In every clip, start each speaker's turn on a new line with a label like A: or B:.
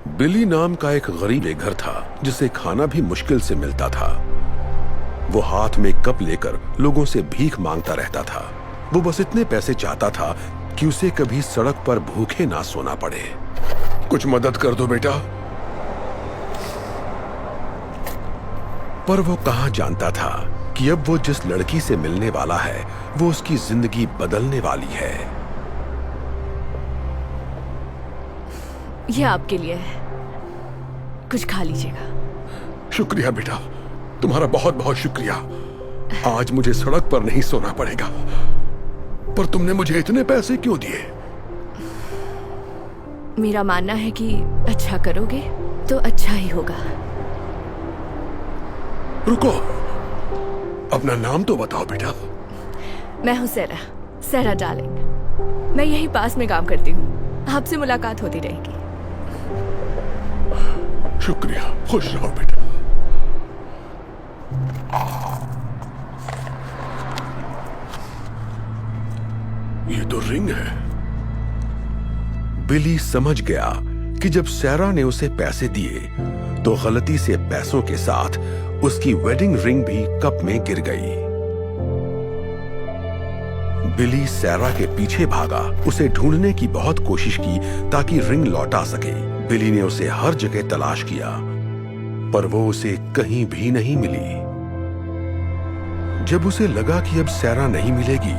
A: बिली नाम का एक गरीब घर था जिसे खाना भी मुश्किल से मिलता था। वो हाथ में कप लेकर लोगों से भीख मांगता रहता था। वो बस इतने पैसे चाहता था कि उसे कभी सड़क पर भूखे ना सोना पड़े। कुछ मदद कर दो बेटा। पर वो कहां जानता था कि अब वो जिस लड़की से मिलने वाला है वो उसकी जिंदगी बदलने वाली है।
B: ये आपके लिए है, कुछ खा लीजिएगा।
A: शुक्रिया बेटा, तुम्हारा बहुत बहुत शुक्रिया। आज मुझे सड़क पर नहीं सोना पड़ेगा। पर तुमने मुझे इतने पैसे क्यों दिए?
B: मेरा मानना है कि अच्छा करोगे तो अच्छा ही होगा।
A: रुको, अपना नाम तो बताओ बेटा।
B: मैं हूँ सेरा डार्लिंग। मैं यही पास में काम करती हूँ। आपसे मुलाकात होती रहेगी।
A: शुक्रिया, खुश रहो बेटा। ये तो रिंग है। बिली समझ गया कि जब सैरा ने उसे पैसे दिए तो गलती से पैसों के साथ उसकी वेडिंग रिंग भी कप में गिर गई। बिली सैरा के पीछे भागा, उसे ढूंढने की बहुत कोशिश की ताकि रिंग लौटा सके। बिली ने उसे हर जगह तलाश किया पर वो उसे कहीं भी नहीं मिली। जब उसे लगा कि अब सैरा नहीं मिलेगी,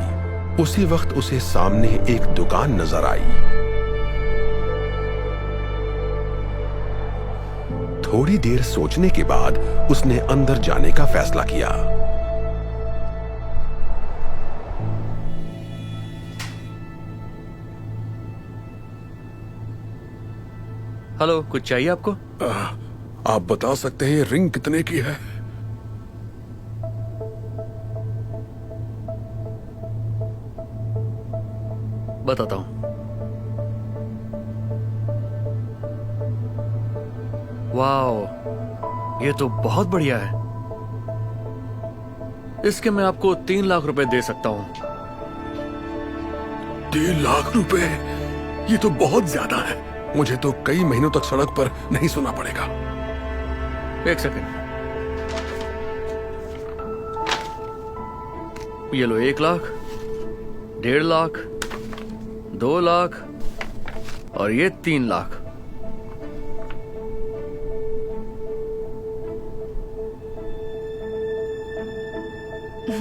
A: उसी वक्त उसे सामने एक दुकान नजर आई। थोड़ी देर सोचने के बाद उसने अंदर जाने का फैसला किया।
C: हेलो, कुछ चाहिए आपको?
A: आप बता सकते हैं ये रिंग कितने की है?
C: बताता हूं। वाओ, ये तो बहुत बढ़िया है। इसके मैं आपको 3 लाख रुपए दे सकता हूं।
A: 3 लाख रुपए? ये तो बहुत ज्यादा है। मुझे तो कई महीनों तक सड़क पर नहीं सोना पड़ेगा।
C: एक सेकंड, ये लो। 1 लाख, 1.5 लाख, 2 लाख और ये 3 लाख।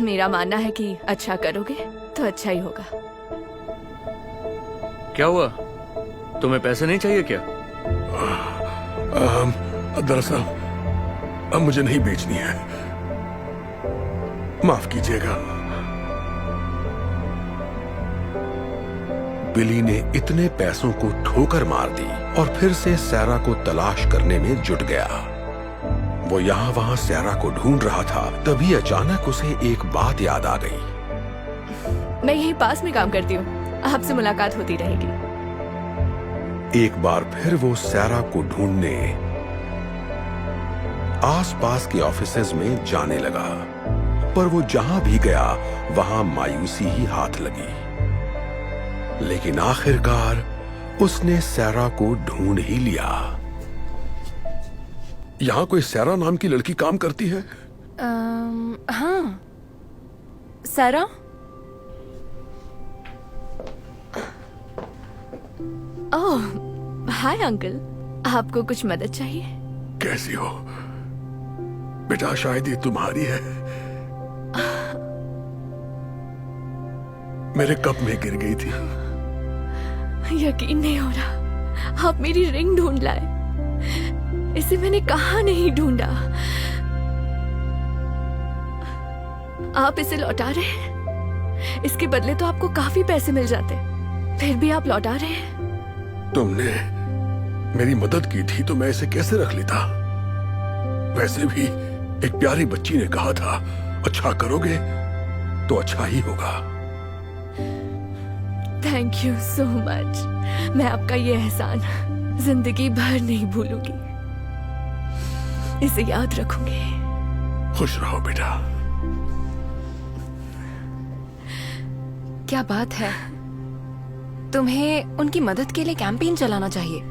B: मेरा मानना है कि अच्छा करोगे तो अच्छा ही होगा।
C: क्या हुआ, तुम्हें पैसे नहीं चाहिए क्या?
A: दरअसल अब मुझे नहीं बेचनी है, माफ कीजिएगा। बिली ने इतने पैसों को ठोकर मार दी और फिर से सैरा को तलाश करने में जुट गया। वो यहाँ वहां सैरा को ढूंढ रहा था, तभी अचानक उसे एक बात याद आ गई।
B: मैं यही पास में काम करती हूँ, आपसे मुलाकात होती रहेगी।
A: एक बार फिर वो सैरा को ढूंढने आसपास के ऑफिसेज में जाने लगा, पर वो जहां भी गया वहां मायूसी ही हाथ लगी। लेकिन आखिरकार उसने सैरा को ढूंढ ही लिया। यहां कोई सैरा नाम की लड़की काम करती है?
B: हाँ, सेरा। ओह, हाय अंकल, आपको कुछ मदद चाहिए?
A: कैसी हो बेटा? शायद ये तुम्हारी है। मेरे कप में गिर गई थी।
B: यकीन नहीं हो रहा, आप मेरी रिंग ढूंढ लाए। इसे मैंने कहाँ नहीं ढूंढा। आप इसे लौटा रहे हैं? इसके बदले तो आपको काफी पैसे मिल जाते, फिर भी आप लौटा रहे हैं।
A: तुमने मेरी मदद की थी तो मैं इसे कैसे रख लेता? वैसे भी एक प्यारी बच्ची ने कहा था, अच्छा करोगे तो अच्छा ही होगा।
B: Thank you so much. मैं आपका ये एहसान जिंदगी भर नहीं भूलूंगी, इसे याद रखूंगी।
A: खुश रहो बेटा।
D: क्या बात है, तुम्हें उनकी मदद के लिए कैंपेन चलाना चाहिए।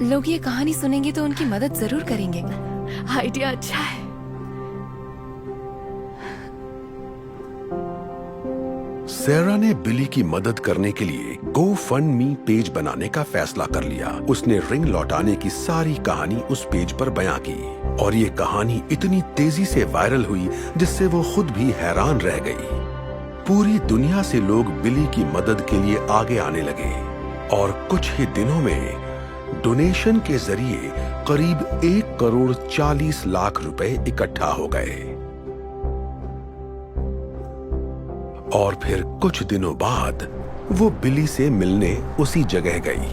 D: लोग ये कहानी सुनेंगे तो उनकी मदद जरूर करेंगे।
B: आइडिया अच्छा है।
A: सैरा ने बिली की मदद करने के लिए GoFundMe पेज बनाने का फैसला कर लिया। उसने रिंग लौटाने की सारी कहानी उस पेज पर बयां की और ये कहानी इतनी तेजी से वायरल हुई जिससे वो खुद भी हैरान रह गई। पूरी दुनिया से लोग बिली की मदद के लिए आगे आने लगे और कुछ ही दिनों में डोनेशन के जरिए करीब 1,40,00,000 रुपए इकट्ठा हो गए। और फिर कुछ दिनों बाद वो बिली से मिलने उसी जगह गई।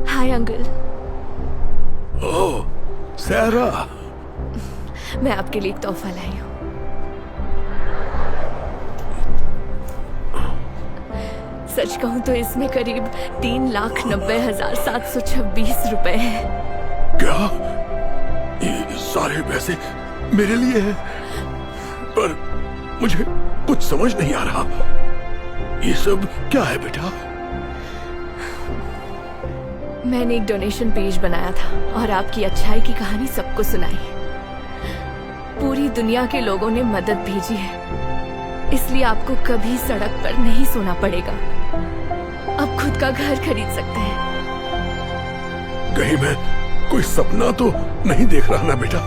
B: Hi uncle.
A: ओह सैरा,
B: मैं आपके लिए एक तोहफा लाई हूँ। सच कहूँ तो इसमें करीब 3,90,726 रुपए हैं।
A: क्या ये सारे पैसे मेरे लिए हैं? पर मुझे कुछ समझ नहीं आ रहा। ये सब क्या है बेटा?
B: मैंने एक डोनेशन पेज बनाया था और आपकी अच्छाई की कहानी सबको सुनाई। पूरी दुनिया के लोगों ने मदद भेजी है, इसलिए आपको कभी सड़क पर नहीं सोना पड़ेगा। अब खुद का घर खरीद सकते हैं।
A: कहीं मैं कोई सपना तो नहीं देख रहा ना बेटा?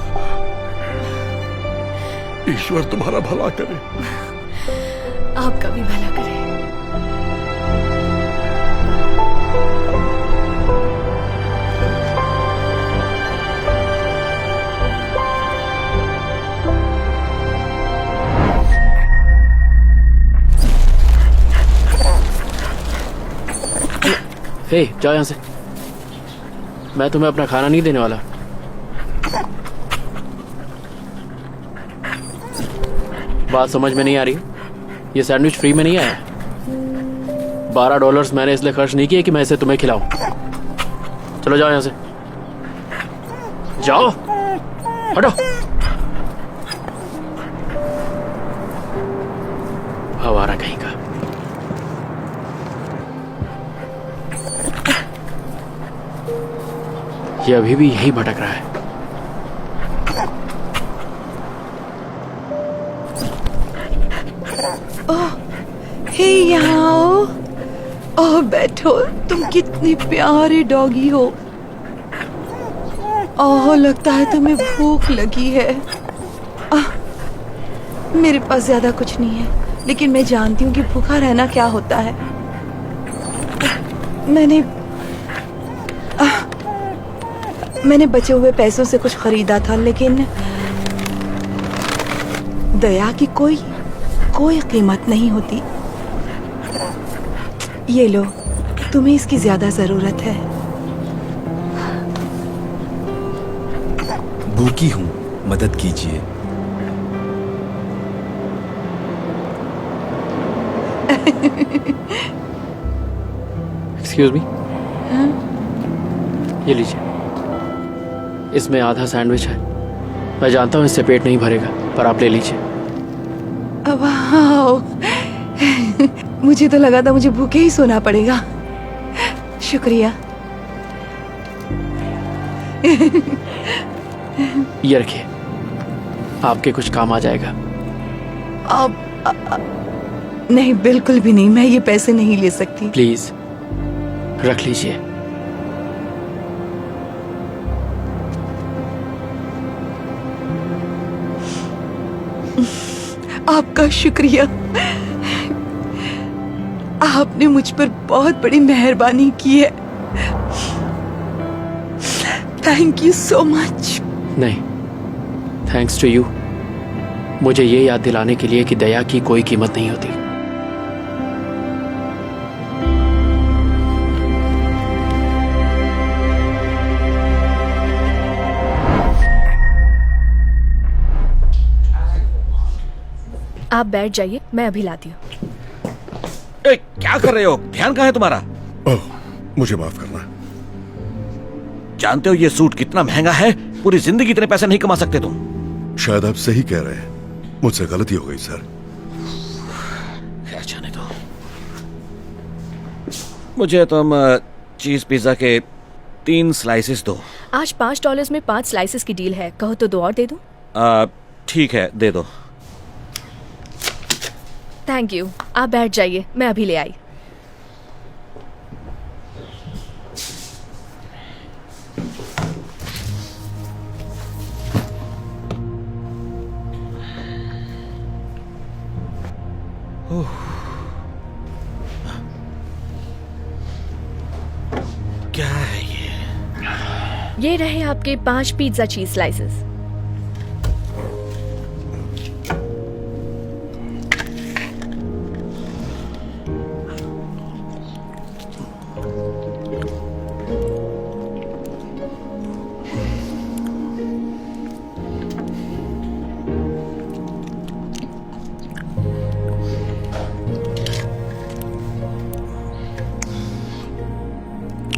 A: ईश्वर तुम्हारा भला करे।
B: आपका भी भला करे।
E: हे, जाओ यहाँ से। मैं तुम्हें अपना खाना नहीं देने वाला। बात समझ में नहीं आ रही? ये सैंडविच फ्री में नहीं आया। $12 मैंने इसलिए खर्च नहीं किए कि मैं इसे तुम्हें खिलाऊं। चलो जाओ यहाँ से, जाओ, हटो। आवारा कहीं का। ये अभी भी यही भटक रहा है।
F: हे यहाँ आओ। ओह बैठो, तुम कितनी प्यारे डॉगी हो। ओह लगता है तुम्हें भूख लगी है। मेरे पास ज्यादा कुछ नहीं है, लेकिन मैं जानती हूँ कि भूखा रहना क्या होता है। मैंने बचे हुए पैसों से कुछ खरीदा था, लेकिन दया की कोई कीमत नहीं होती। ये लो, तुम्हें इसकी ज्यादा जरूरत है।
G: भूखी हूँ, मदद कीजिए।
E: Excuse me. ये लीजिए, इसमें आधा सैंडविच है। मैं जानता हूँ इससे पेट नहीं भरेगा, पर आप ले लीजिए।
F: वाओ, मुझे तो लगा था मुझे भूखे ही सोना पड़ेगा। शुक्रिया।
E: ये रखिए, आपके कुछ काम आ जाएगा।
F: अब नहीं, बिल्कुल भी नहीं, मैं ये पैसे नहीं ले सकती।
E: प्लीज रख लीजिए।
F: आपका शुक्रिया। आपने मुझ पर बहुत बड़ी मेहरबानी की है। Thank you so much.
E: नहीं, थैंक्स टू यू, मुझे ये याद दिलाने के लिए कि दया की कोई कीमत नहीं होती।
B: आप बैठ जाइए, मैं अभी लाती हूँ।
H: क्या कर रहे हो? ध्यान कहाँ है तुम्हारा?
A: ओह, मुझे माफ करना।
H: जानते हो ये सूट कितना महंगा है? पूरी जिंदगी इतने पैसे नहीं कमा सकते तुम।
A: शायद आप सही कह रहे हैं, मुझसे गलती हो गई सर।
H: खैर जाने दो। मुझे तुम चीज पिज्जा के 3 स्लाइसेस दो।
B: आज $5 में 5 स्लाइसेस की डील है, कहो तो 2 और दे दूं?
H: ठीक है, दे दो।
B: थैंक यू, आप बैठ जाइए, मैं अभी ले आई।
H: क्या है
B: ये रहे आपके 5 पिज्जा चीज स्लाइसेस।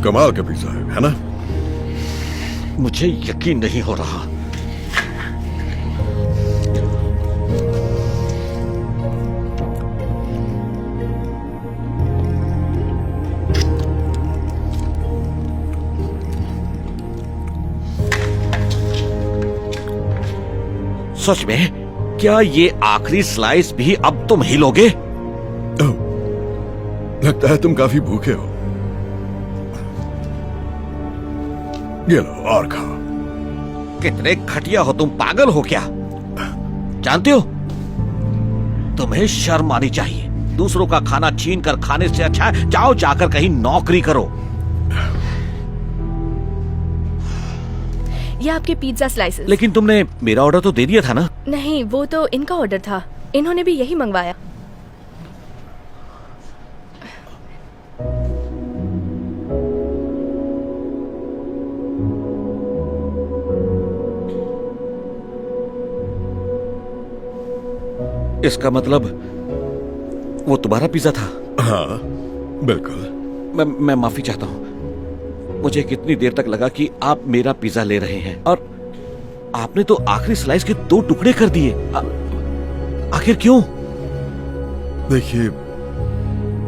A: कमाल का पिज्जा है ना?
H: मुझे यकीन नहीं हो रहा। सच में? क्या ये आखिरी स्लाइस भी अब तुम ही लोगे?
A: लगता है तुम काफी भूखे हो। ये लो और खाओ।
H: कितने घटिया हो तुम, पागल हो क्या? जानते हो, तुम्हें शर्म आनी चाहिए। दूसरों का खाना छीन कर खाने से अच्छा है जाओ जाकर कहीं नौकरी करो।
B: ये आपके पिज्जा स्लाइसेस।
H: लेकिन तुमने मेरा ऑर्डर तो दे दिया था ना?
B: नहीं, वो तो इनका ऑर्डर था, इन्होंने भी यही मंगवाया।
H: इसका मतलब वो तुम्हारा पिज्जा था?
A: हाँ बिल्कुल।
H: मैं माफी चाहता हूँ। मुझे कितनी देर तक लगा कि आप मेरा पिज्जा ले रहे हैं और आपने तो आखिरी स्लाइस के 2 टुकड़े कर दिए। आखिर क्यों?
A: देखिए,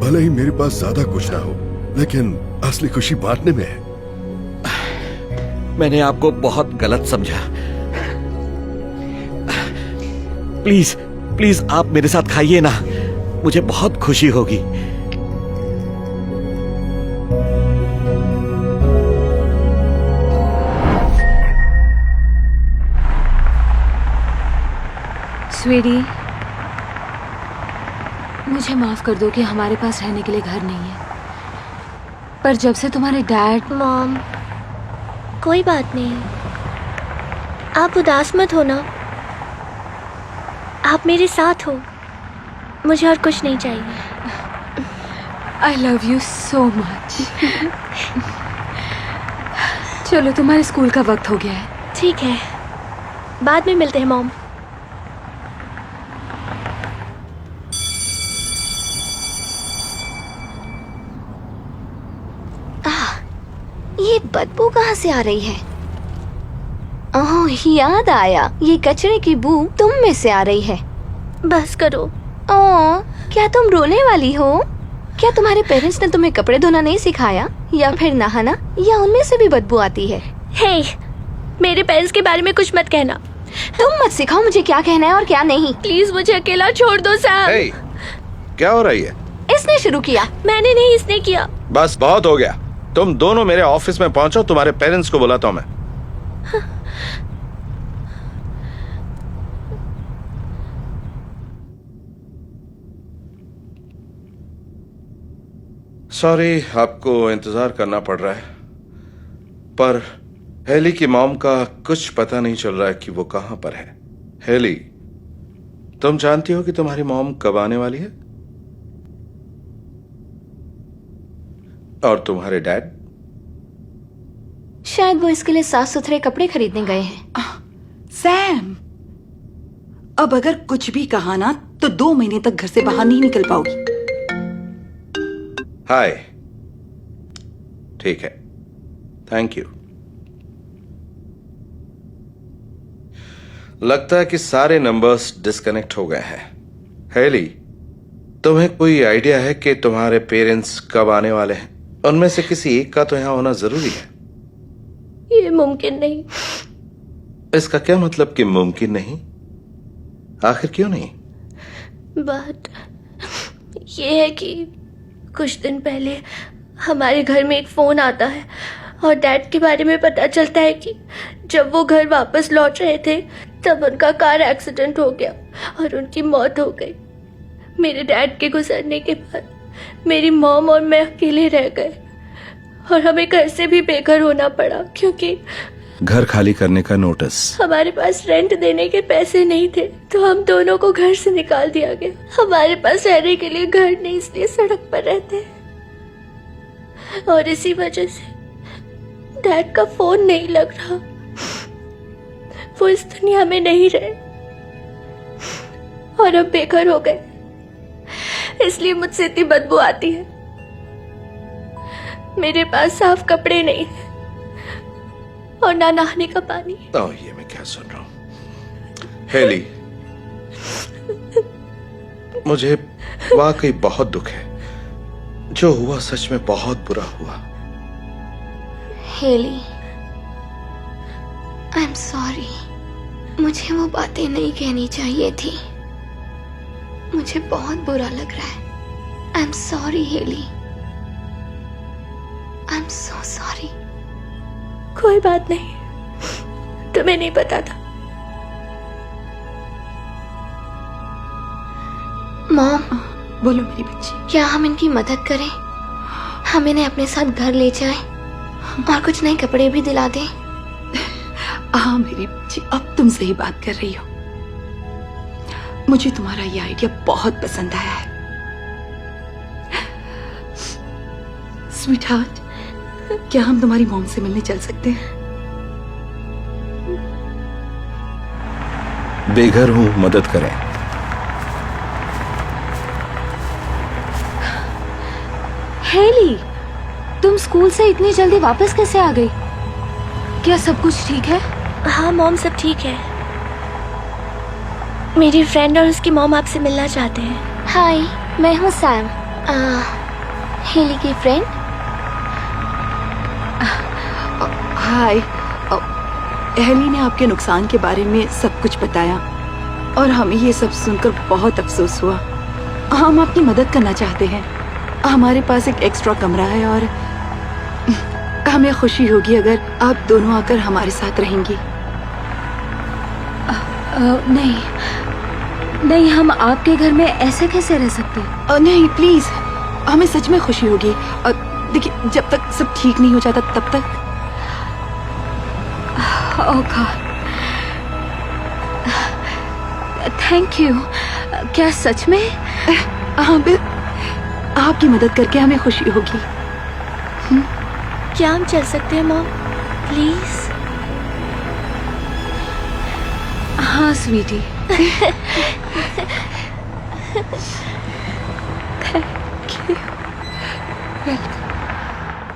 A: भले ही मेरे पास ज्यादा कुछ ना हो, लेकिन असली खुशी बांटने में है।
H: मैंने आपको बहुत गलत समझा। प्लीज प्लीज आप मेरे साथ खाइए ना, मुझे बहुत खुशी होगी।
I: स्वीटी, मुझे माफ कर दो कि हमारे पास रहने के लिए घर नहीं है, पर जब से तुम्हारे डैड।
J: मॉम, कोई बात नहीं, आप उदास मत हो ना, आप मेरे साथ हो, मुझे और कुछ नहीं चाहिए।
I: I love you so much. चलो, तुम्हारे स्कूल का वक्त हो गया है।
J: ठीक है, बाद में मिलते हैं मॉम।
K: ये बदबू कहाँ से आ रही है? ओह, याद आया, ये कचरे की बू तुम में से आ रही है।
J: बस करो।
K: ओह, क्या तुम रोने वाली हो? क्या तुम्हारे पेरेंट्स ने तुम्हें कपड़े धोना नहीं सिखाया या फिर नहाना, या उनमें से भी बदबू आती है?
J: हे, मेरे पेरेंट्स के बारे में कुछ मत कहना।
K: तुम मत सिखाओ मुझे क्या कहना है और क्या नहीं।
J: प्लीज मुझे अकेला छोड़ दो सैम।
L: hey, क्या हो रही है?
K: इसने शुरू किया।
J: मैंने नहीं, इसने किया।
L: बस बहुत हो गया, तुम दोनों मेरे ऑफिस में पहुंचो, तुम्हारे पेरेंट्स को बुलाता हूं मैं। सॉरी, आपको इंतजार करना पड़ रहा है, पर हेली की मॉम का कुछ पता नहीं चल रहा है कि वो कहां पर है। हेली, तुम जानती हो कि तुम्हारी मॉम कब आने वाली है? और तुम्हारे डैड?
K: शायद वो इसके लिए साफ सुथरे कपड़े खरीदने गए हैं।
F: सैम, अब अगर कुछ भी कहा ना तो 2 महीने तक घर से बाहर नहीं निकल पाओगी।
L: हाय, ठीक है, थैंक यू। लगता है कि सारे नंबर्स डिस्कनेक्ट हो गए हैं। हेली, तुम्हें कोई आइडिया है कि तुम्हारे पेरेंट्स कब आने वाले हैं? उनमें से किसी एक का तो यहां होना जरूरी है।
J: ये मुमकिन नहीं।
L: इसका क्या मतलब कि मुमकिन नहीं? आखिर क्यों नहीं?
J: बात ये है कि कुछ दिन पहले हमारे घर में एक फोन आता है और डैड के बारे में पता चलता है कि जब वो घर वापस लौट रहे थे तब उनका कार एक्सीडेंट हो गया और उनकी मौत हो गई। मेरे डैड के गुजरने के बाद मेरी मॉम और मैं अकेले रह गए और हमें घर से भी बेघर होना पड़ा क्योंकि
G: घर खाली करने का नोटिस।
J: हमारे पास रेंट देने के पैसे नहीं थे तो हम दोनों को घर से निकाल दिया गया। हमारे पास रहने के लिए घर नहीं, इसलिए सड़क पर रहते हैं और इसी वजह से डैड का फोन नहीं लग रहा। वो इस दुनिया में नहीं रहे और अब बेघर हो गए, इसलिए मुझसे इतनी बदबू आती है। मेरे पास साफ कपड़े नहीं है और ना नहाने का पानी।
L: ये मैं क्या सुन रहा हूं? हेली, मुझे वाकई बहुत दुख है। जो हुआ सच में बहुत बुरा हुआ।
K: Haley, I am sorry. मुझे वो बातें नहीं कहनी चाहिए थी। मुझे बहुत बुरा लग रहा है। I am sorry Haley, I am so sorry.
J: कोई बात नहीं, तुम्हें नहीं पता था।
K: मॉम,
F: बोलो मेरी बच्ची।
K: क्या हम इनकी मदद करें? हम इन्हें अपने साथ घर ले जाएं और कुछ नए कपड़े भी दिला दें।
F: हाँ मेरी बच्ची, अब तुम सही बात कर रही हो। मुझे तुम्हारा ये आइडिया बहुत पसंद आया है। स्वीटहार्ट, क्या हम तुम्हारी मॉम से मिलने चल सकते हैं?
G: बेघर हूं, मदद करें।
I: हेली, तुम स्कूल से इतनी जल्दी वापस कैसे आ गई? क्या सब कुछ ठीक है?
J: हाँ मॉम, सब ठीक है। मेरी फ्रेंड और उसकी मॉम आपसे मिलना चाहते हैं।
K: हाय, मैं हूँ सैम, हेली की फ्रेंड।
F: हाय, हेली ने आपके नुकसान के बारे में सब कुछ बताया और हमें ये सब सुनकर बहुत अफसोस हुआ। हम आपकी मदद करना चाहते हैं। हमारे पास एक एक्स्ट्रा कमरा है और हमें खुशी होगी अगर आप दोनों आकर हमारे साथ रहेंगी।
I: नहीं, हम आपके घर में ऐसे कैसे रह सकते?
F: नहीं प्लीज, हमें सच में खुशी होगी। देखिए, जब तक सब ठीक नहीं हो जाता तब तक।
I: ओह गॉड, थैंक यू। क्या सच में?
F: हाँ, आपकी मदद करके हमें खुशी होगी।
J: क्या हम चल सकते हैं मॉम, प्लीज?
I: हाँ Sweety.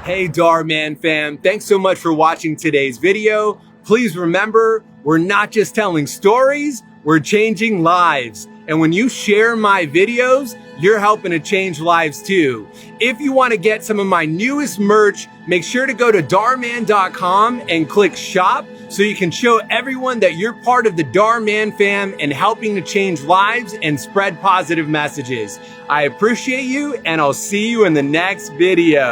M: Hey Darman fam, thanks so much for watching today's video. Please remember, we're not just telling stories, we're changing lives. And when you share my videos, you're helping to change lives too. If you want to get some of my newest merch, make sure to go to darman.com and click shop so you can show everyone that you're part of the Darman fam and helping to change lives and spread positive messages. I appreciate you and I'll see you in the next video.